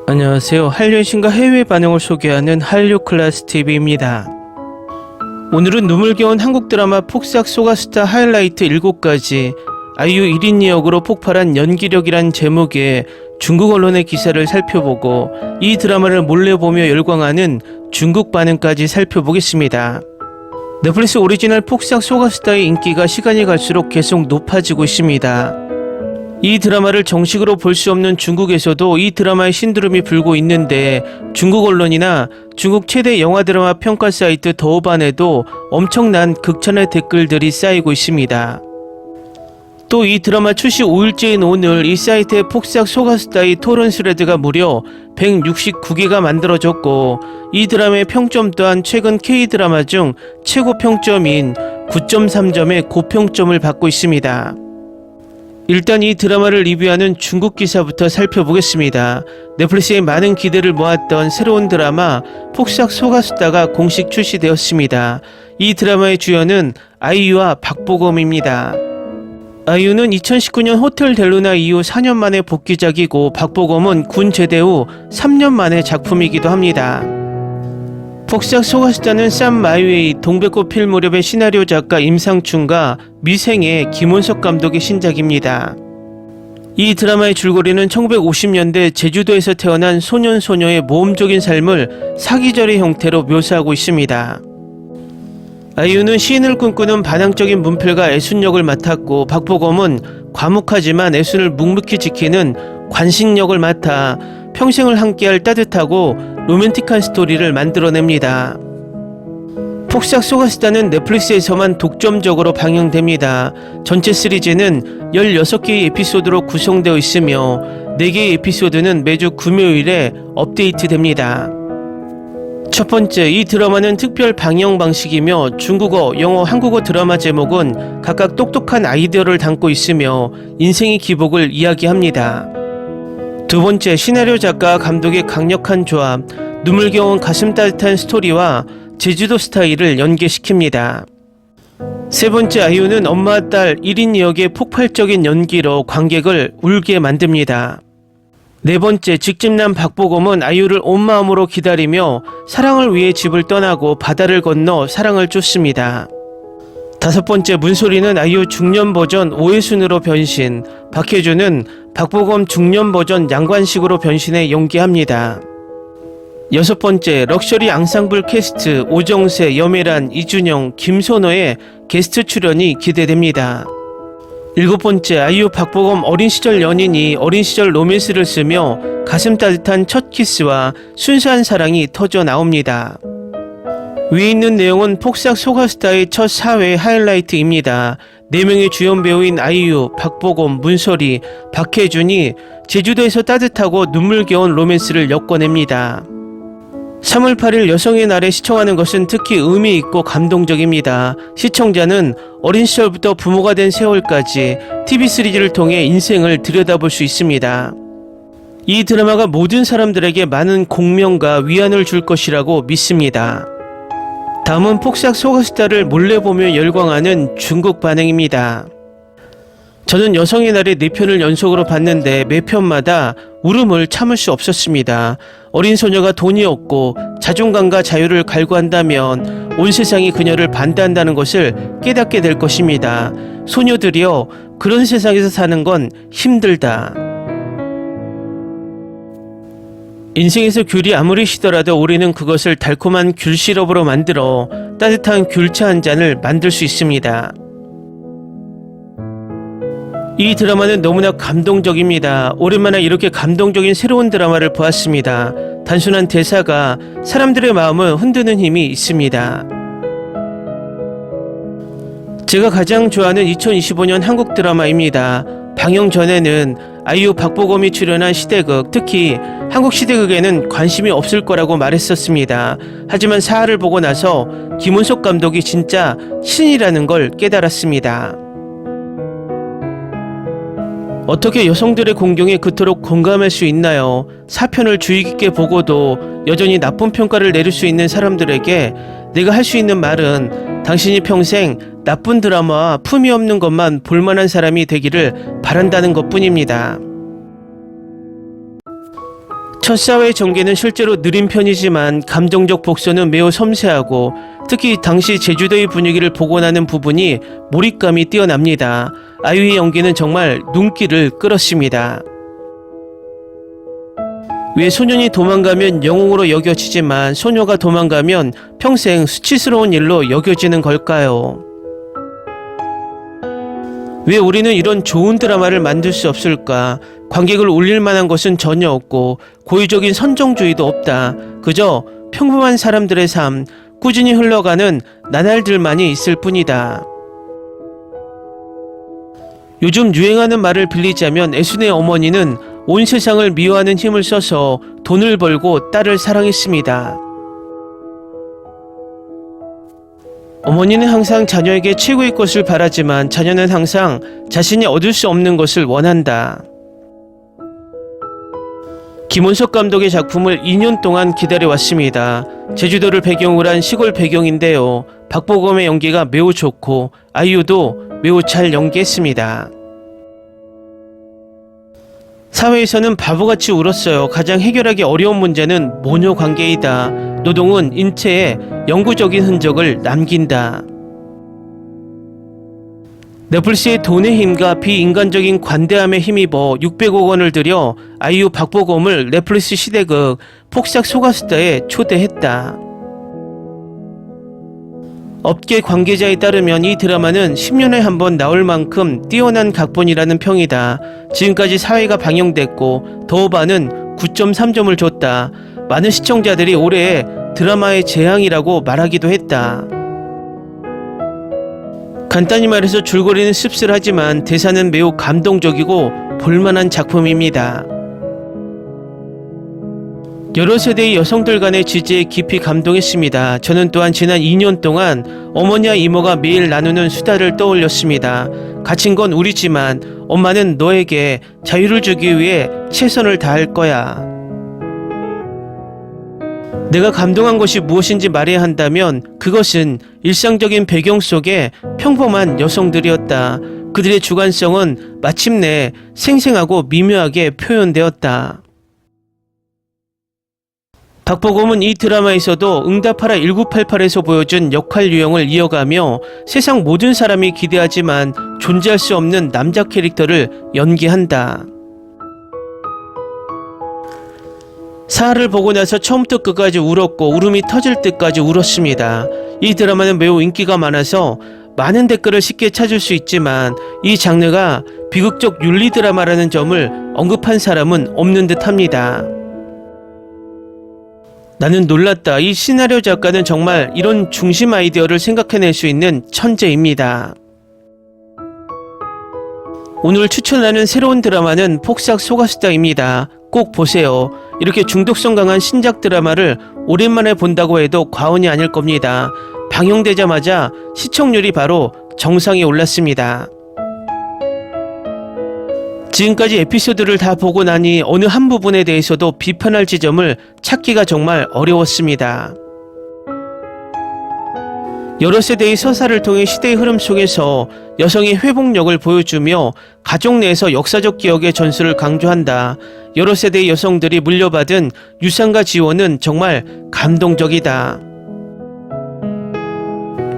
안녕하세요. 한류신과 해외 반응을 소개하는 한류클래스TV입니다. 오늘은 눈물겨운 한국 드라마 폭삭 소가스타 하이라이트 7가지 아이유 1인 역으로 폭발한 연기력이란 제목의 중국 언론의 기사를 살펴보고 이 드라마를 몰래 보며 열광하는 중국 반응까지 살펴보겠습니다. 넷플릭스 오리지널 폭삭 소가스타의 인기가 시간이 갈수록 계속 높아지고 있습니다. 이 드라마를 정식으로 볼 수 없는 중국에서도 이 드라마의 신드롬이 불고 있는데 중국 언론이나 중국 최대 영화 드라마 평가 사이트 더우반에도 엄청난 극찬의 댓글들이 쌓이고 있습니다. 또 이 드라마 출시 5일째인 오늘 이 사이트의 폭삭 소가스타의 토론 스레드가 무려 169개가 만들어졌고 이 드라마의 평점 또한 최근 K드라마 중 최고 평점인 9.3점의 고평점을 받고 있습니다. 일단 이 드라마를 리뷰하는 중국 기사부터 살펴보겠습니다. 넷플릭스에 많은 기대를 모았던 새로운 드라마 폭삭 소가수다가 공식 출시되었습니다. 이 드라마의 주연은 아이유와 박보검입니다. 아이유는 2019년 호텔 델루나 이후 4년 만에 복귀작이고 박보검은 군 제대 후 3년 만의 작품이기도 합니다. 폭삭 소가수다는 쌈 마이웨이 동백꽃 필 무렵의 시나리오 작가 임상춘과 미생의 김원석 감독의 신작입니다. 이 드라마의 줄거리는 1950년대 제주도에서 태어난 소년소녀의 모험적인 삶을 사기절의 형태로 묘사하고 있습니다. 아이유는 시인을 꿈꾸는 반항적인 문필가 애순 역을 맡았고 박보검은 과묵하지만 애순을 묵묵히 지키는 관식 역을 맡아 평생을 함께할 따뜻하고 로맨틱한 스토리를 만들어냅니다. 폭삭 소가스타는 넷플릭스에서만 독점적으로 방영됩니다. 전체 시리즈는 16개의 에피소드로 구성되어 있으며 4개의 에피소드는 매주 금요일에 업데이트됩니다. 첫 번째, 이 드라마는 특별 방영 방식이며 중국어, 영어, 한국어 드라마 제목은 각각 똑똑한 아이디어를 담고 있으며 인생의 기복을 이야기합니다. 두 번째, 시나리오 작가 감독의 강력한 조합, 눈물겨운 가슴 따뜻한 스토리와 제주도 스타일을 연계시킵니다. 세 번째, 아이유는 엄마와 딸 1인 역의 폭발적인 연기로 관객을 울게 만듭니다. 네 번째, 직집남 박보검은 아이유를 온 마음으로 기다리며 사랑을 위해 집을 떠나고 바다를 건너 사랑을 쫓습니다. 다섯 번째, 문소리는 아이유 중년 버전 오해순으로 변신, 박혜주는 박보검 중년 버전 양관식으로 변신해 연기합니다. 여섯 번째, 럭셔리 앙상블 캐스트 오정세, 여메란, 이준영, 김선호의 게스트 출연이 기대됩니다. 일곱 번째, 아이유 박보검 어린 시절 연인이 어린 시절 로맨스를 쓰며 가슴 따뜻한 첫 키스와 순수한 사랑이 터져 나옵니다. 위에 있는 내용은 폭삭 소가스타의 첫 사회 하이라이트입니다. 4명의 주연 배우인 아이유, 박보검, 문소리, 박혜준이 제주도에서 따뜻하고 눈물겨운 로맨스를 엮어냅니다. 3월 8일 여성의 날에 시청하는 것은 특히 의미 있고 감동적입니다. 시청자는 어린 시절부터 부모가 된 세월까지 TV 시리즈를 통해 인생을 들여다볼 수 있습니다. 이 드라마가 모든 사람들에게 많은 공명과 위안을 줄 것이라고 믿습니다. 다음은 폭삭 소가스타를 몰래 보며 열광하는 중국 반응입니다. 저는 여성의 날에 4편을 연속으로 봤는데 매 편마다 울음을 참을 수 없었습니다. 어린 소녀가 돈이 없고 자존감과 자유를 갈구한다면 온 세상이 그녀를 반대한다는 것을 깨닫게 될 것입니다. 소녀들이여, 그런 세상에서 사는 건 힘들다. 인생에서 귤이 아무리 시더라도 우리는 그것을 달콤한 귤 시럽으로 만들어 따뜻한 귤차 한 잔을 만들 수 있습니다. 이 드라마는 너무나 감동적입니다. 오랜만에 이렇게 감동적인 새로운 드라마를 보았습니다. 단순한 대사가 사람들의 마음을 흔드는 힘이 있습니다. 제가 가장 좋아하는 2025년 한국 드라마입니다. 방영 전에는 아이유 박보검이 출연한 시대극, 특히 한국 시대극에는 관심이 없을 거라고 말했었습니다. 하지만 사화를 보고 나서 김원석 감독이 진짜 신이라는 걸 깨달았습니다. 어떻게 여성들의 공경에 그토록 공감할 수 있나요? 4편을 주의 깊게 보고도 여전히 나쁜 평가를 내릴 수 있는 사람들에게 내가 할 수 있는 말은 당신이 평생 나쁜 드라마와 품이 없는 것만 볼만한 사람이 되기를 바란다는 것뿐입니다. 첫사회 전개는 실제로 느린 편이지만 감정적 복선은 매우 섬세하고 특히 당시 제주도의 분위기를 복원하는 부분이 몰입감이 뛰어납니다. 아이유의 연기는 정말 눈길을 끌었습니다. 왜 소년이 도망가면 영웅으로 여겨지지만 소녀가 도망가면 평생 수치스러운 일로 여겨지는 걸까요? 왜 우리는 이런 좋은 드라마를 만들 수 없을까? 관객을 울릴 만한 것은 전혀 없고 고의적인 선정주의도 없다. 그저 평범한 사람들의 삶, 꾸준히 흘러가는 나날들만이 있을 뿐이다. 요즘 유행하는 말을 빌리자면 애순의 어머니는 온 세상을 미워하는 힘을 써서 돈을 벌고 딸을 사랑했습니다. 어머니는 항상 자녀에게 최고의 것을 바라지만 자녀는 항상 자신이 얻을 수 없는 것을 원한다. 김원석 감독의 작품을 2년 동안 기다려왔습니다. 제주도를 배경으로 한 시골 배경인데요. 박보검의 연기가 매우 좋고 아이유도 매우 잘 연기했습니다. 사회에서는 바보같이 울었어요. 가장 해결하기 어려운 문제는 모녀 관계이다. 노동은 인체에 영구적인 흔적을 남긴다. 넷플릭스의 돈의 힘과 비인간적인 관대함에 힘입어 600억 원을 들여 아이유 박보검을 넷플릭스 시대극 폭삭 소가수다에 초대했다. 업계 관계자에 따르면 이 드라마는 10년에 한 번 나올 만큼 뛰어난 각본이라는 평이다. 지금까지 4회가 방영됐고 더오바는 9.3점을 줬다. 많은 시청자들이 올해의 드라마의 재앙이라고 말하기도 했다. 간단히 말해서 줄거리는 씁쓸하지만 대사는 매우 감동적이고 볼만한 작품입니다. 여러 세대의 여성들 간의 지지에 깊이 감동했습니다. 저는 또한 지난 2년 동안 어머니와 이모가 매일 나누는 수다를 떠올렸습니다. 갇힌 건 우리지만 엄마는 너에게 자유를 주기 위해 최선을 다할 거야. 내가 감동한 것이 무엇인지 말해야 한다면 그것은 일상적인 배경 속의 평범한 여성들이었다. 그들의 주관성은 마침내 생생하고 미묘하게 표현되었다. 박보검은 이 드라마에서도 응답하라 1988에서 보여준 역할 유형을 이어가며 세상 모든 사람이 기대하지만 존재할 수 없는 남자 캐릭터를 연기한다. 사하를 보고 나서 처음부터 끝까지 울었고 울음이 터질 때까지 울었습니다. 이 드라마는 매우 인기가 많아서 많은 댓글을 쉽게 찾을 수 있지만 이 장르가 비극적 윤리 드라마라는 점을 언급한 사람은 없는 듯 합니다. 나는 놀랐다. 이 시나리오 작가는 정말 이런 중심 아이디어를 생각해낼 수 있는 천재입니다. 오늘 추천하는 새로운 드라마는 폭삭 소가수다입니다. 꼭 보세요. 이렇게 중독성 강한 신작 드라마를 오랜만에 본다고 해도 과언이 아닐 겁니다. 방영되자마자 시청률이 바로 정상에 올랐습니다. 지금까지 에피소드를 다 보고 나니 어느 한 부분에 대해서도 비판할 지점을 찾기가 정말 어려웠습니다. 여러 세대의 서사를 통해 시대의 흐름 속에서 여성의 회복력을 보여주며 가족 내에서 역사적 기억의 전술을 강조한다. 여러 세대의 여성들이 물려받은 유산과 지원은 정말 감동적이다.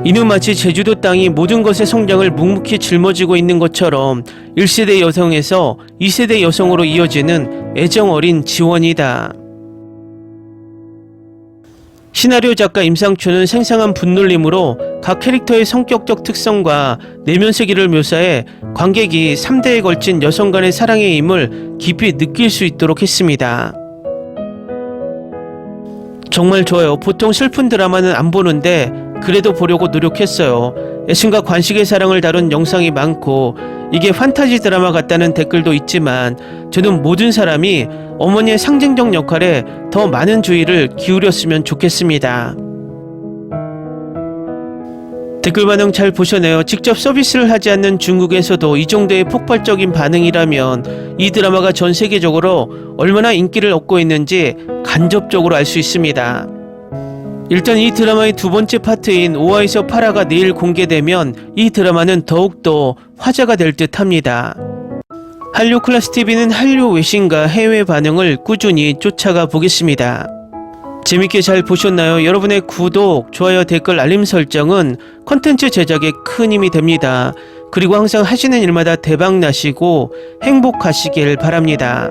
이는 마치 제주도 땅이 모든 것의 성장을 묵묵히 짊어지고 있는 것처럼 1세대 여성에서 2세대 여성으로 이어지는 애정 어린 지원이다. 시나리오 작가 임상춘은 생생한 분놀림으로 각 캐릭터의 성격적 특성과 내면 세계를 묘사해 관객이 3대에 걸친 여성 간의 사랑의 힘을 깊이 느낄 수 있도록 했습니다. 정말 좋아요. 보통 슬픈 드라마는 안 보는데 그래도 보려고 노력했어요. 애신과 관식의 사랑을 다룬 영상이 많고 이게 판타지 드라마 같다는 댓글도 있지만 저는 모든 사람이 어머니의 상징적 역할에 더 많은 주의를 기울였으면 좋겠습니다. 댓글 반응 잘 보셨네요. 직접 서비스를 하지 않는 중국에서도 이 정도의 폭발적인 반응이라면 이 드라마가 전 세계적으로 얼마나 인기를 얻고 있는지 간접적으로 알 수 있습니다. 일단 이 드라마의 두 번째 파트인 오아에서 파라가 내일 공개되면 이 드라마는 더욱더 화제가 될 듯 합니다. 한류 클래스 TV는 한류 외신과 해외 반응을 꾸준히 쫓아가 보겠습니다. 재밌게 잘 보셨나요? 여러분의 구독, 좋아요, 댓글, 알림 설정은 컨텐츠 제작에 큰 힘이 됩니다. 그리고 항상 하시는 일마다 대박 나시고 행복하시길 바랍니다.